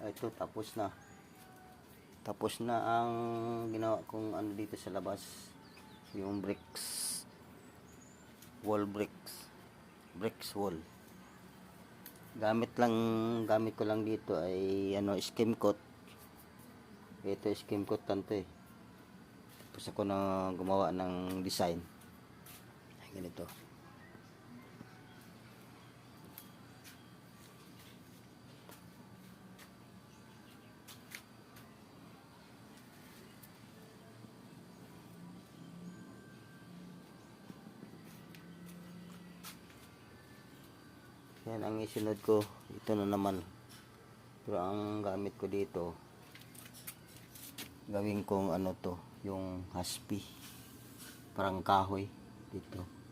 Ito tapos na ang ginawa kong ano dito sa labas, yung bricks wall. Gamit ko lang dito ay ano, skim coat. Ito skim coat tanto eh. Tapos ako na gumawa ng design ay ganito. Yan ang isunod ko. Ito na naman. Pero ang gamit ko dito, gawin kong ano to, yung haspi. Parang kahoy dito.